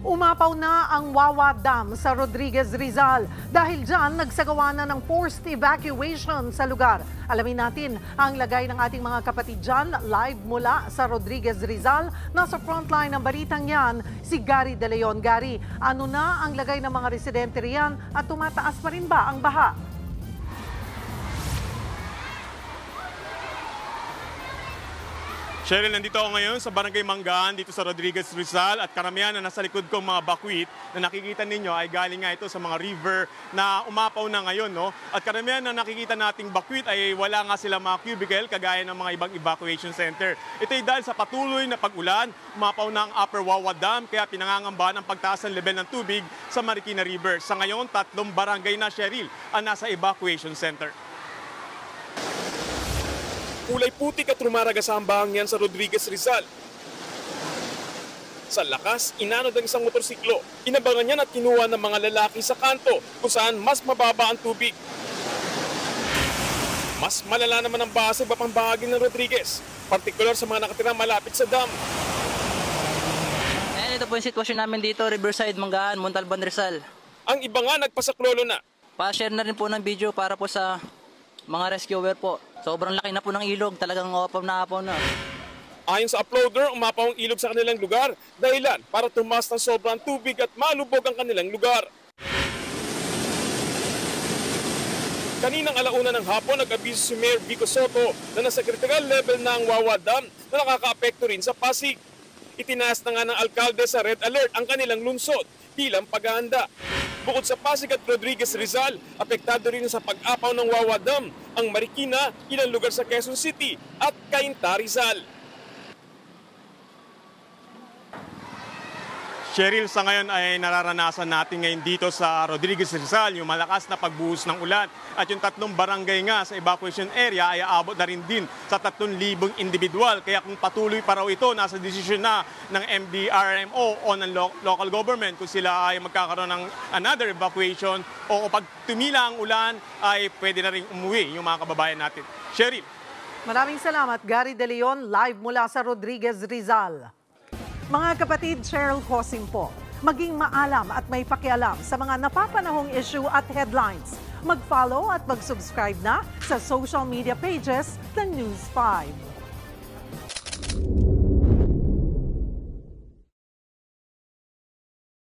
Umapaw na ang Wawa Dam sa Rodriguez, Rizal. Dahil dyan, nagsagawa na ng forced evacuation sa lugar. Alamin natin ang lagay ng ating mga kapatid dyan, live mula sa Rodriguez, Rizal. Nasa frontline ng balitang yan, si Gary De Leon. Gary, ano na ang lagay ng mga residente riyan at tumataas pa rin ba ang baha? Cheryl, nandito ako ngayon sa Barangay Manggaan dito sa Rodriguez, Rizal at karamihan na nasa likod kong mga bakwit na nakikita ninyo ay galing nga ito sa mga river na umapaw na ngayon. No? At karamihan na nakikita nating bakwit ay wala nga sila mga cubicle kagaya ng mga ibang evacuation center. Ito ay dahil sa patuloy na pag-ulan, umapaw na ang Upper Wawa Dam kaya pinangangambahan ang pagtaas ng level ng tubig sa Marikina River. Sa ngayon, 3 barangay na, Cheryl, ang nasa evacuation center. Kulay putik at rumaragas ang bahang yan sa Rodriguez, Rizal. Sa lakas, inanod ang isang motorsiklo. Inabangan niyan at kinuha ng mga lalaki sa kanto kung saan mas mababa ang tubig. Mas malala naman ang baha sa iba pang bahagi ng Rodriguez, partikular sa mga nakatira malapit sa dam. Ayan, ito po yung sitwasyon namin dito, Riverside, Manggaan, Montalban, Rizal. Ang iba nga nagpasaklolo na. Pa-share na rin po ng video para po sa mga rescuer po. Sobrang laki na po ng ilog, talagang apaw na. Ayon sa uploader, umapaw ang ilog sa kanilang lugar dahilan para tumaas ng sobrang tubig at malubog ang kanilang lugar. Kaninang alauna ng hapon, nag-abiso si Mayor Vico Soto na nasa critical level na ang Wawa Dam na nakaka-apekto rin sa Pasig. Itinaas na nga ng alkalde sa red alert ang kanilang lungsod bilang paghahanda. Bukod sa Pasig at Rodriguez, Rizal, apektado rin sa pag-apaw ng Wawa Dam ang Marikina, ilang lugar sa Quezon City at Cainta, Rizal. Cheryl, sa ngayon ay nararanasan natin ngayon dito sa Rodriguez, Rizal yung malakas na pagbuhos ng ulan at yung 3 barangay nga sa evacuation area ay aabot na rin din sa 3,000 individual. Kaya kung patuloy pa raw ito, nasa desisyon na ng MDRMO o ng local government kung sila ay magkakaroon ng another evacuation o pag tumila ang ulan ay pwede na rin umuwi yung mga kababayan natin. Cheryl. Maraming salamat, Gary De Leon, live mula sa Rodriguez, Rizal. Mga kapatid, Cheryl Cosing po. Maging maalam at may pakialam sa mga napapanahong issue at headlines. Mag-follow at mag-subscribe na sa social media pages ng News 5.